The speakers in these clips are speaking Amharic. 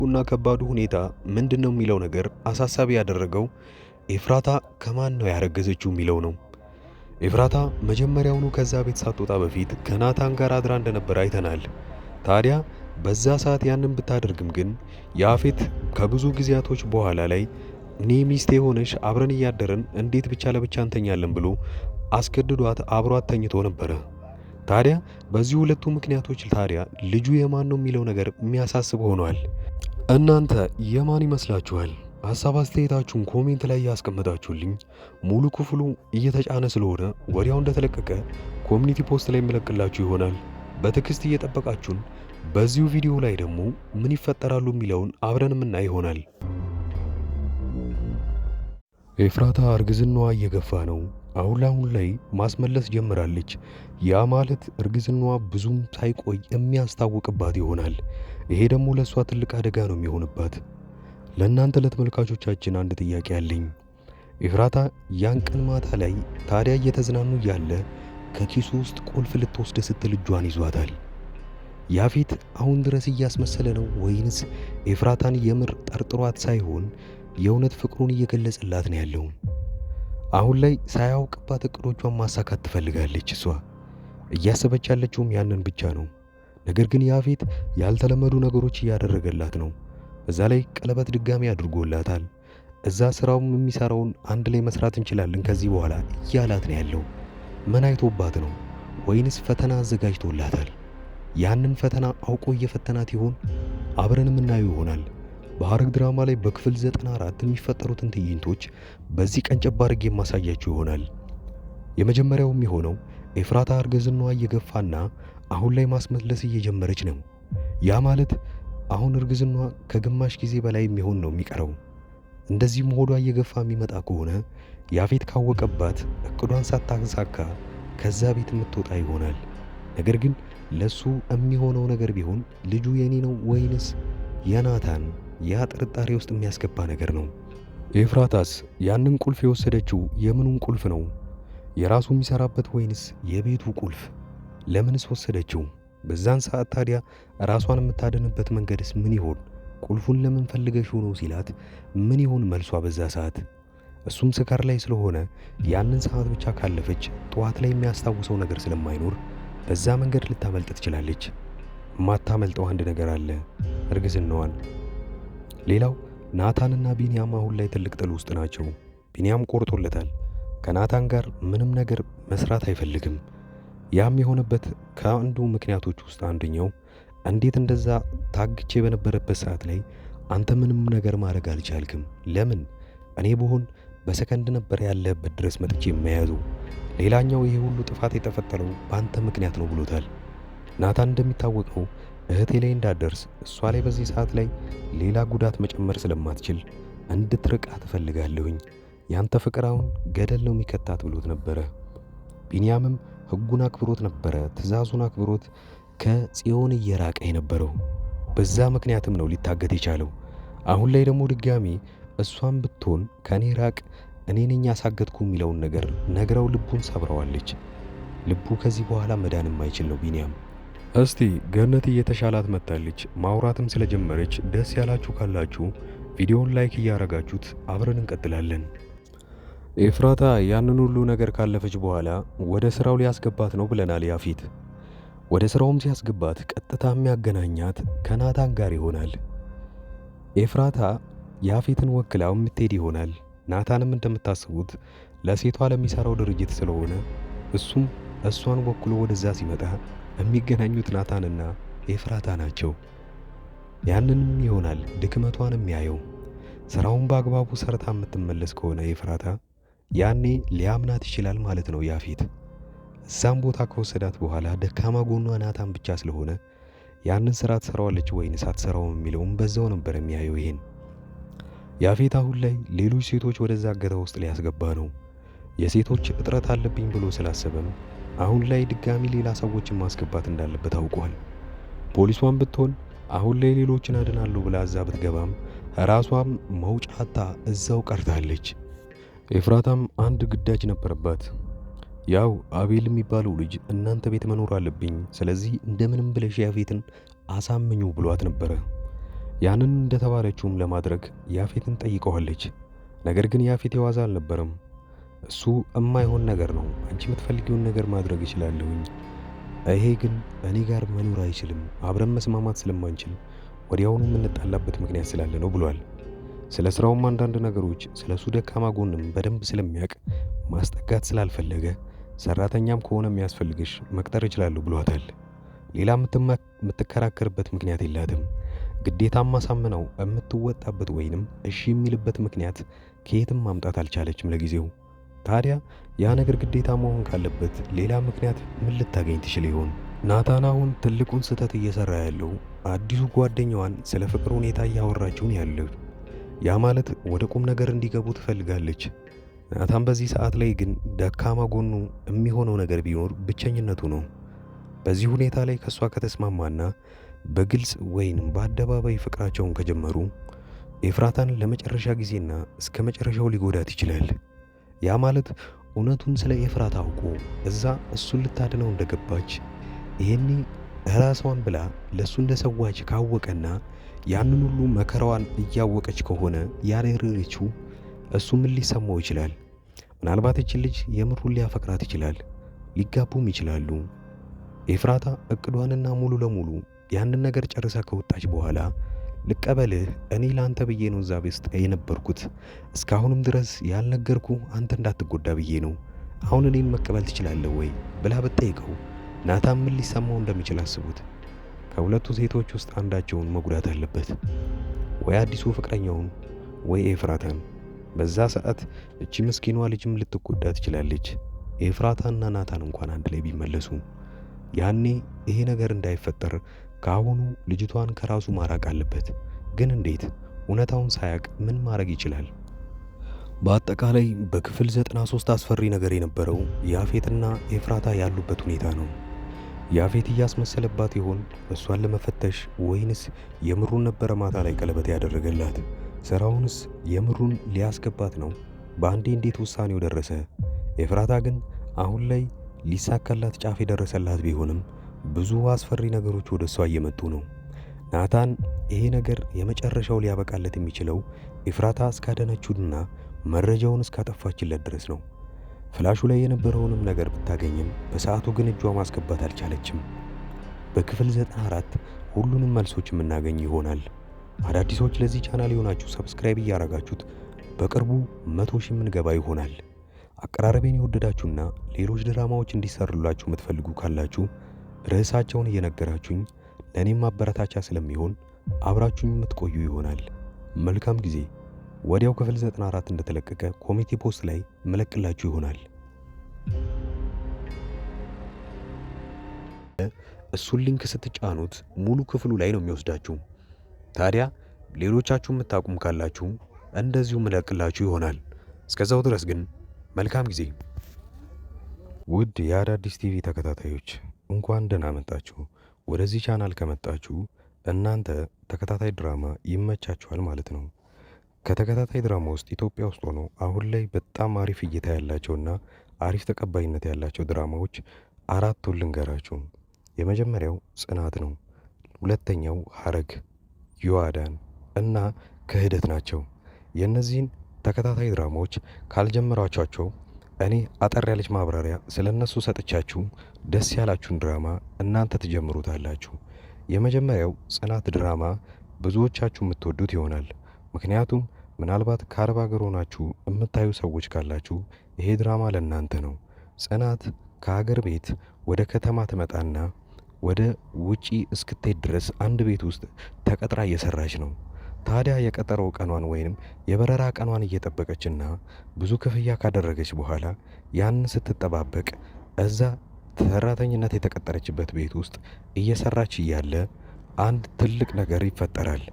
እና ከባዱ ሁኔታ ምንድነው የሚለው ነገር አሳሳቢ ያደረገው ኤፍራታ ከማን ነው ያረገዘችው የሚለው ነው። ኤፍራታ መጀመሪያውኑ ከዛ ቤት ሳትወጣ በፊት ከናታን ጋር አድራ እንደነበር አይተናል። ታዲያ በዛ ሰዓት ያንን ብታደርግም ግን ያፌት ከብዙ ጊዜያቶች በኋላ ላይ እኔ ሚስቴ ሆነሽ አብረን እያደረን እንዴት ብቻ ለብቻ እንተኛለን ብሎ አስገድዷት አብሯት ተኝቶ ነበረ። ታዲያ በዚህ ሁለቱ ምክንያቶች ታዲያ ልጁ የማን ነው የሚለው ነገር የሚያሳስብ ሆኗል። እናንተ የማን ይመስላችኋል? ሐሳብ አስተያየታችሁን ኮሜንት ላይ ያስቀመጣችሁልኝ። ሙሉ ክፍሉ እየተጫነ ስለሆነ ወዲያው እንደተለቀቀ ኮሚኒቲ ፖስት ላይ የምለቅላችሁ ይሆናል። በትዕግስት እየጠበቃችሁን በዚሁ ቪዲዮ ላይ ደግሞ ምን ይፈጠራሉ የሚለውን አብረን የምናይ ይሆናል። ኤፍራታ እርግዝናዋ እየገፋ ነው። አሁን ላይ ማስመለስ ጀምራለች። ያ ማለት እርግዝናዋ ብዙም ሳይቆይ የሚያስታውቅባት ይሆናል። ይሄ ደግሞ ለሷ ትልቅ አደጋ ነው የሚሆንባት። ለእናንተ ለተመልካቾቻችን አንድ ጥያቄ አለኝ። ኤፍራታ ያን ቀን ማታ ላይ ታዲያ እየተዝናኑ እያለ ከኪሱ ውስጥ ቁልፍ ልትወስድ ስትል እጇን ይዟታል። ያፌት አሁን ድረስ እያስመሰለ ነው ወይንስ ኤፍራታን የምር ጠርጥሯት ሳይሆን የእውነት ፍቅሩን እየገለጸላት ነው ያለው? አሁን ላይ ሳያውቅባት እቅዶቿን ማሳካት ትፈልጋለች። እሷ እያሰበች ያለችውም ያንን ብቻ ነው። ነገር ግን ያፌት ያልተለመዱ ነገሮች እያደረገላት ነው። እዛ ላይ ቀለበት ድጋሚ አድርጎላታል። እዛ ስራውም የሚሰራውን አንድ ላይ መስራት እንችላለን ከዚህ በኋላ እያላት ነው ያለው። ምን አይቶባት ነው? ወይንስ ፈተና አዘጋጅቶላታል? ያንን ፈተና አውቆ እየፈተናት ይሆን? አብረን የምናየው ይሆናል። በሐረግ ድራማ ላይ በክፍል 94 የሚፈጠሩትን ትዕይንቶች በዚህ ቀን ጨብ አድርጌ የማሳያችሁ ይሆናል። የመጀመሪያው የሚሆነው ኤፍራታ እርግዝናዋ እየገፋና አሁን ላይ ማስመለስ እየጀመረች ነው። ያ ማለት አሁን እርግዝናዋ ከግማሽ ጊዜ በላይ የሚሆን ነው የሚቀረው። እንደዚህም ሆዷ እየገፋ የሚመጣ ከሆነ ያፌት ካወቀባት እቅዷን ሳታሳካ ከዛ ቤት የምትወጣ ይሆናል። ነገር ግን ለሱ የሚሆነው ነገር ቢሆን ልጁ የኔ ነው ወይንስ የናታን? ያ ጥርጣሬ ውስጥ የሚያስገባ ነገር ነው። ኤፍራታስ ያንን ቁልፍ የወሰደችው የምኑን ቁልፍ ነው? የራሱ የሚሰራበት ወይንስ የቤቱ ቁልፍ? ለምንስ ወሰደችው? በዛን ሰዓት ታዲያ ራሷን የምታድንበት መንገድስ ምን ይሆን? ቁልፉን ለምን ፈልገሽው ነው ሲላት ምን ይሆን መልሷ በዛ ሰዓት? እሱም ስካር ላይ ስለሆነ ያንን ሰዓት ብቻ ካለፈች ጠዋት ላይ የሚያስታውሰው ነገር ስለማይኖር በዛ መንገድ ልታመልጥ ትችላለች። የማታመልጠው አንድ ነገር አለ፣ እርግዝናዋን። ሌላው ናታንና ቢንያም አሁን ላይ ትልቅ ጥል ውስጥ ናቸው። ቢንያም ቆርጦለታል። ከናታን ጋር ምንም ነገር መስራት አይፈልግም። ያም የሆነበት ከአንዱ ምክንያቶች ውስጥ አንደኛው እንዴት እንደዛ ታግቼ በነበረበት ሰዓት ላይ አንተ ምንም ነገር ማድረግ አልቻልክም? ለምን? እኔ ብሆን በሰከንድ ነበር ያለበት ድረስ መጥቼ የማያዙ። ሌላኛው ይሄ ሁሉ ጥፋት የተፈጠረው በአንተ ምክንያት ነው ብሎታል። ናታን እንደሚታወቀው እህቴ ላይ እንዳደርስ እሷ ላይ በዚህ ሰዓት ላይ ሌላ ጉዳት መጨመር ስለማትችል እንድትርቃ ትፈልጋለሁኝ። ያንተ ፍቅር አሁን ገደል ነው የሚከታት ብሎት ነበረ። ቢንያምም ሕጉን አክብሮት ነበረ፣ ትዕዛዙን አክብሮት ከጽዮን እየራቀ የነበረው። በዛ ምክንያትም ነው ሊታገት የቻለው። አሁን ላይ ደግሞ ድጋሚ እሷን ብትሆን ከኔ ራቅ፣ እኔ ነኝ ያሳገትኩ የሚለውን ነገር ነግረው ልቡን ሰብረዋለች። ልቡ ከዚህ በኋላ መዳን የማይችል ነው ቢንያም። እስቲ ገነት እየተሻላት መጣለች፣ ማውራትም ስለጀመረች ደስ ያላችሁ ካላችሁ ቪዲዮውን ላይክ እያረጋችሁት አብረን እንቀጥላለን። ኤፍራታ ያንን ሁሉ ነገር ካለፈች በኋላ ወደ ስራው ሊያስገባት ነው ብለናል ያፌት። ወደ ስራውም ሲያስገባት ቀጥታ የሚያገናኛት ከናታን ጋር ይሆናል። ኤፍራታ ያፌትን ወክላው የምትሄድ ይሆናል። ናታንም እንደምታስቡት ለሴቷ ለሚሰራው ድርጅት ስለሆነ እሱም እሷን ወክሎ ወደዛ ሲመጣ የሚገናኙት ናታንና ኤፍራታ ናቸው። ያንንም ይሆናል ድክመቷን የሚያየው። ስራውን በአግባቡ ሰርታ የምትመለስ ከሆነ ኤፍራታ ያኔ ሊያምናት ይችላል ማለት ነው ያፌት። እዛም ቦታ ከወሰዳት በኋላ ደካማ ጎኗ ናታን ብቻ ስለሆነ ያንን ስራ ትሰራዋለች ወይንስ አትሰራውም የሚለውም በዛው ነበር የሚያየው። ይሄን ያፌት አሁን ላይ ሌሎች ሴቶች ወደዛ እገታ ውስጥ ሊያስገባ ነው። የሴቶች እጥረት አለብኝ ብሎ ስላሰበም አሁን ላይ ድጋሚ ሌላ ሰዎችን ማስገባት እንዳለበት አውቋል። ፖሊሷን ብትሆን አሁን ላይ ሌሎችን አድናለሁ ብላ እዛ ብትገባም ራሷም መውጫታ እዛው ቀርታለች። ኤፍራታም አንድ ግዳጅ ነበረባት። ያው አቤል የሚባለው ልጅ እናንተ ቤት መኖር አለብኝ፣ ስለዚህ እንደምንም ብለሽ ያፌትን አሳምኙ ብሏት ነበረ። ያንን እንደተባለችውም ለማድረግ ያፌትን ጠይቀዋለች። ነገር ግን ያፌት የዋዛ አልነበረም። እሱ እማይሆን ነገር ነው፣ አንቺ የምትፈልጊውን ነገር ማድረግ እችላለሁኝ፣ ይሄ ግን እኔ ጋር መኖር አይችልም፣ አብረን መስማማት ስለማንችል ወዲያውኑ የምንጣላበት ምክንያት ስላለ ነው ብሏል። ስለ ስራውም አንዳንድ ነገሮች ስለ እሱ ደካማ ጎንም በደንብ ስለሚያውቅ ማስጠጋት ስላልፈለገ ሰራተኛም ከሆነ የሚያስፈልግሽ መቅጠር እችላለሁ ብሏታል። ሌላ የምትከራከርበት ምክንያት የላትም። ግዴታም ማሳመነው የምትወጣበት ወይንም እሺ የሚልበት ምክንያት ከየትም ማምጣት አልቻለችም ለጊዜው። ታዲያ ያ ነገር ግዴታ መሆን ካለበት ሌላ ምክንያት ምን ልታገኝ ትችል ይሆን? ናታን አሁን ትልቁን ስህተት እየሰራ ያለው አዲሱ ጓደኛዋን ስለ ፍቅር ሁኔታ እያወራችውን ያለው። ያ ማለት ወደ ቁም ነገር እንዲገቡ ትፈልጋለች። ናታን በዚህ ሰዓት ላይ ግን ደካማ ጎኑ የሚሆነው ነገር ቢኖር ብቸኝነቱ ነው። በዚህ ሁኔታ ላይ ከሷ ከተስማማና በግልጽ ወይንም በአደባባይ ፍቅራቸውን ከጀመሩ ኤፍራታን ለመጨረሻ ጊዜና እስከ መጨረሻው ሊጎዳት ይችላል። ያ ማለት እውነቱን ስለ ኤፍራታ አውቆ እዛ እሱን ልታድነው እንደገባች ይሄኔ ራሷን ብላ ለሱ እንደሰዋች ካወቀና ያንን ሁሉ መከራዋን እያወቀች ከሆነ ያደረገችው እሱ ምን ሊሰማው ይችላል? ምናልባት እቺ ልጅ የምሩን ሊያፈቅራት ይችላል፣ ሊጋቡም ይችላሉ። ኤፍራታ እቅዷንና ሙሉ ለሙሉ ያንን ነገር ጨርሳ ከወጣች በኋላ ልቀበልህ፣ እኔ ላንተ ብዬ ነው እዛ ውስጥ የነበርኩት፣ እስካሁንም ድረስ ያልነገርኩ አንተ እንዳትጎዳ ብዬ ነው፣ አሁን እኔን መቀበል ትችላለህ ወይ ብላ ብትጠይቀው ናታን ምን ሊሰማው እንደሚችል አስቡት። ከሁለቱ ሴቶች ውስጥ አንዳቸውን መጉዳት አለበት፣ ወይ አዲሱ ፍቅረኛውን ወይ ኤፍራታን። በዛ ሰዓት እቺ ምስኪኗ ልጅም ልትጎዳ ትችላለች። ኤፍራታና ናታን እንኳን አንድ ላይ ቢመለሱ ያኔ ይሄ ነገር እንዳይፈጠር ከአሁኑ ልጅቷን ከራሱ ማራቅ አለበት። ግን እንዴት? እውነታውን ሳያቅ ምን ማድረግ ይችላል? በአጠቃላይ በክፍል 93 አስፈሪ ነገር የነበረው ያፌትና ኤፍራታ ያሉበት ሁኔታ ነው። ያፌት እያስመሰለባት ይሆን እሷን ለመፈተሽ ወይንስ የምሩን ነበረ ማታ ላይ ቀለበት ያደረገላት? ስራውንስ የምሩን ሊያስገባት ነው? በአንዴ እንዴት ውሳኔው ደረሰ? ኤፍራታ ግን አሁን ላይ ሊሳካላት ጫፍ የደረሰላት ቢሆንም ብዙ አስፈሪ ነገሮች ወደ እሷ እየመጡ ነው። ናታን ይሄ ነገር የመጨረሻው ሊያበቃለት የሚችለው ኤፍራታ እስካደነችውና መረጃውን እስካጠፋችለት ድረስ ነው። ፍላሹ ላይ የነበረውንም ነገር ብታገኝም በሰዓቱ ግን እጇ ማስገባት አልቻለችም። በክፍል 94 ሁሉንም መልሶች የምናገኝ ይሆናል። አዳዲሶች ለዚህ ቻናል የሆናችሁ ሰብስክራይብ እያረጋችሁት በቅርቡ 100 ሺህ የምንገባ ይሆናል። አቀራረቤን የወደዳችሁና ሌሎች ድራማዎች እንዲሰሩላችሁ የምትፈልጉ ካላችሁ ርዕሳቸውን እየነገራችሁኝ ለእኔም ማበረታቻ ስለሚሆን አብራችሁኝ የምትቆዩ ይሆናል። መልካም ጊዜ። ወዲያው ክፍል 94 እንደተለቀቀ ኮሚቴ ፖስት ላይ መለቅላችሁ ይሆናል። እሱን ሊንክ ስትጫኑት ሙሉ ክፍሉ ላይ ነው የሚወስዳችሁ። ታዲያ ሌሎቻችሁ የምታቁም ካላችሁ እንደዚሁ መለቅላችሁ ይሆናል። እስከዛው ድረስ ግን መልካም ጊዜ። ውድ የአዳዲስ ቲቪ ተከታታዮች እንኳን ደህና መጣችሁ። ወደዚህ ቻናል ከመጣችሁ እናንተ ተከታታይ ድራማ ይመቻችኋል ማለት ነው። ከተከታታይ ድራማ ውስጥ ኢትዮጵያ ውስጥ ሆኖ አሁን ላይ በጣም አሪፍ እይታ ያላቸውና አሪፍ ተቀባይነት ያላቸው ድራማዎች አራቱን ልንገራችሁ። የመጀመሪያው ጽናት ነው። ሁለተኛው ሐረግ፣ ዮአዳን እና ክህደት ናቸው። የእነዚህን ተከታታይ ድራማዎች ካልጀመራችኋቸው እኔ አጠር ያለች ማብራሪያ ስለነሱ ሰጥቻችሁ ደስ ያላችሁን ድራማ እናንተ ትጀምሩታላችሁ። የመጀመሪያው ጽናት ድራማ ብዙዎቻችሁ የምትወዱት ይሆናል። ምክንያቱም ምናልባት ከአረብ ሀገር ሆናችሁ የምታዩ ሰዎች ካላችሁ ይሄ ድራማ ለእናንተ ነው። ጽናት ከሀገር ቤት ወደ ከተማ ትመጣና ወደ ውጪ እስክትሄድ ድረስ አንድ ቤት ውስጥ ተቀጥራ እየሰራች ነው። ታዲያ የቀጠረው ቀኗን ወይንም የበረራ ቀኗን እየጠበቀችና ብዙ ክፍያ ካደረገች በኋላ ያንን ስትጠባበቅ እዛ ሰራተኝነት የተቀጠረችበት ቤት ውስጥ እየሰራች እያለ አንድ ትልቅ ነገር ይፈጠራል።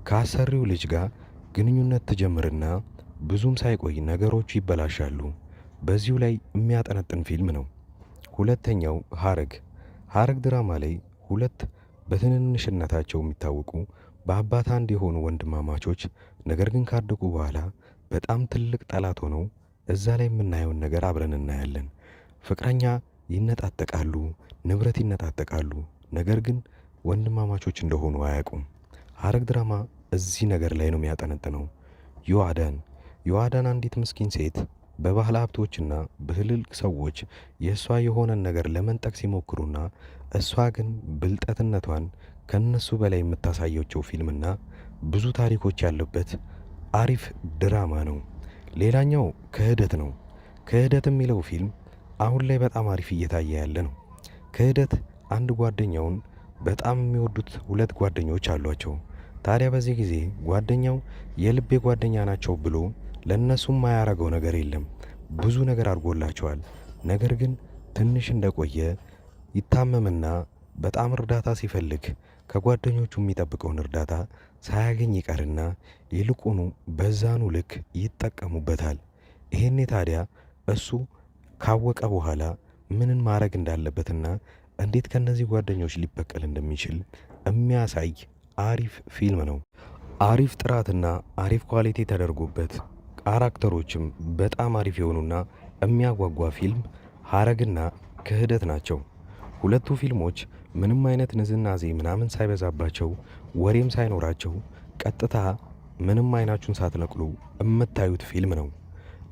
ከአሰሪው ልጅ ጋር ግንኙነት ትጀምርና ብዙም ሳይቆይ ነገሮቹ ይበላሻሉ። በዚሁ ላይ የሚያጠነጥን ፊልም ነው። ሁለተኛው ሐረግ ድራማ ላይ ሁለት በትንንሽነታቸው የሚታወቁ በአባት አንድ የሆኑ ወንድማማቾች ነገር ግን ካደጉ በኋላ በጣም ትልቅ ጠላት ሆነው እዛ ላይ የምናየውን ነገር አብረን እናያለን። ፍቅረኛ ይነጣጠቃሉ፣ ንብረት ይነጣጠቃሉ፣ ነገር ግን ወንድማማቾች እንደሆኑ አያውቁም። ሐረግ ድራማ እዚህ ነገር ላይ ነው የሚያጠነጥነው። ዮአዳን አንዲት ምስኪን ሴት በባህል ሀብቶችና በትልልቅ ሰዎች የእሷ የሆነን ነገር ለመንጠቅ ሲሞክሩና እሷ ግን ብልጠትነቷን ከነሱ በላይ የምታሳየቸው ፊልምና ብዙ ታሪኮች ያሉበት አሪፍ ድራማ ነው። ሌላኛው ክህደት ነው። ክህደት የሚለው ፊልም አሁን ላይ በጣም አሪፍ እየታየ ያለ ነው። ክህደት አንድ ጓደኛውን በጣም የሚወዱት ሁለት ጓደኞች አሏቸው። ታዲያ በዚህ ጊዜ ጓደኛው የልቤ ጓደኛ ናቸው ብሎ ለእነሱም ማያረገው ነገር የለም። ብዙ ነገር አድርጎላቸዋል። ነገር ግን ትንሽ እንደቆየ ይታመምና በጣም እርዳታ ሲፈልግ ከጓደኞቹ የሚጠብቀውን እርዳታ ሳያገኝ ይቀርና ይልቁኑ በዛኑ ልክ ይጠቀሙበታል። ይሄኔ ታዲያ እሱ ካወቀ በኋላ ምንን ማድረግ እንዳለበትና እንዴት ከነዚህ ጓደኞች ሊበቀል እንደሚችል የሚያሳይ አሪፍ ፊልም ነው። አሪፍ ጥራትና አሪፍ ኳሊቲ ተደርጎበት ካራክተሮችም በጣም አሪፍ የሆኑና የሚያጓጓ ፊልም ሐረግና ክህደት ናቸው። ሁለቱ ፊልሞች ምንም አይነት ንዝናዜ ምናምን ሳይበዛባቸው ወሬም ሳይኖራቸው ቀጥታ ምንም አይናችሁን ሳትነቅሉ የምታዩት ፊልም ነው።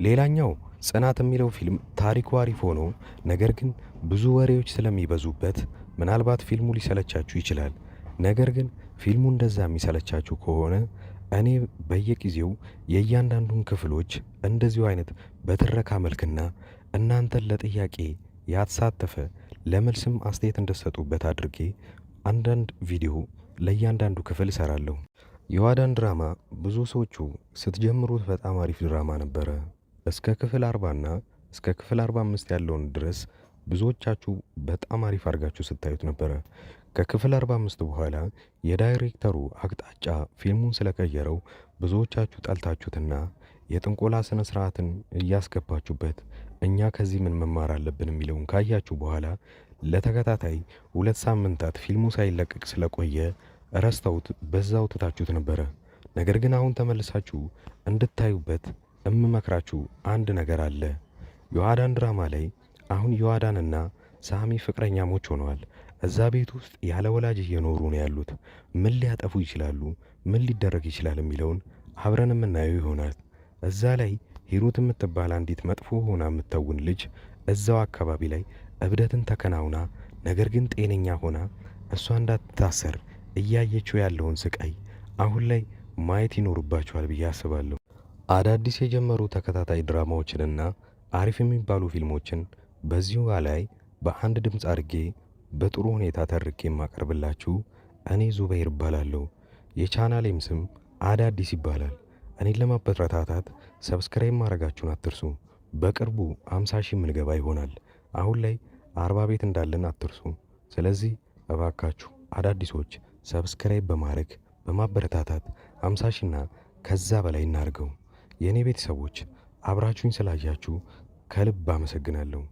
ሌላኛው ጽናት የሚለው ፊልም ታሪኩ አሪፍ ሆኖ ነገር ግን ብዙ ወሬዎች ስለሚበዙበት ምናልባት ፊልሙ ሊሰለቻችሁ ይችላል። ነገር ግን ፊልሙ እንደዛ የሚሰለቻችሁ ከሆነ እኔ በየጊዜው የእያንዳንዱን ክፍሎች እንደዚሁ አይነት በትረካ መልክና እናንተን ለጥያቄ ያሳተፈ ለመልስም አስተያየት እንደሰጡበት አድርጌ አንዳንድ ቪዲዮ ለእያንዳንዱ ክፍል እሰራለሁ። ዮአዳን ድራማ ብዙ ሰዎቹ ስትጀምሩት በጣም አሪፍ ድራማ ነበረ። እስከ ክፍል 40 እና እስከ ክፍል 45 ያለውን ድረስ ብዙዎቻችሁ በጣም አሪፍ አድርጋችሁ ስታዩት ነበረ። ከክፍል 45 በኋላ የዳይሬክተሩ አቅጣጫ ፊልሙን ስለቀየረው ብዙዎቻችሁ ጠልታችሁትና የጥንቆላ ስነ ስርዓትን እያስገባችሁበት እኛ ከዚህ ምን መማር አለብን የሚለውን ካያችሁ በኋላ ለተከታታይ 2 ሳምንታት ፊልሙ ሳይለቀቅ ስለቆየ ረስተውት በዛው ትታችሁት ነበረ። ነገር ግን አሁን ተመልሳችሁ እንድታዩበት እምመክራችሁ አንድ ነገር አለ። ዮአዳን ድራማ ላይ አሁን ዮአዳንና ሳሚ ፍቅረኛሞች ሆነዋል። እዛ ቤት ውስጥ ያለ ወላጅ እየኖሩ ነው ያሉት። ምን ሊያጠፉ ይችላሉ፣ ምን ሊደረግ ይችላል የሚለውን አብረን የምናየው ይሆናል። እዛ ላይ ሂሩት የምትባል አንዲት መጥፎ ሆና የምትተውን ልጅ እዛው አካባቢ ላይ እብደትን ተከናውና ነገር ግን ጤነኛ ሆና እሷ እንዳትታሰር እያየችው ያለውን ስቃይ አሁን ላይ ማየት ይኖርባቸዋል ብዬ አስባለሁ። አዳዲስ የጀመሩ ተከታታይ ድራማዎችንና አሪፍ የሚባሉ ፊልሞችን በዚሁ ላይ በአንድ ድምፅ አድርጌ በጥሩ ሁኔታ ተርኬ የማቀርብላችሁ እኔ ዙበይር እባላለሁ። የቻናሌም ስም አዳዲስ ይባላል። እኔን ለማበረታታት ሰብስክራይብ ማድረጋችሁን አትርሱ። በቅርቡ 50 ሺህ ምንገባ ይሆናል። አሁን ላይ 40 ቤት እንዳለን አትርሱ። ስለዚህ እባካችሁ አዳዲሶች ሰብስክራይብ በማድረግ በማበረታታት 50 ሺህና ከዛ በላይ እናርገው። የእኔ ቤተሰቦች አብራችሁኝ ስላያችሁ ከልብ አመሰግናለሁ።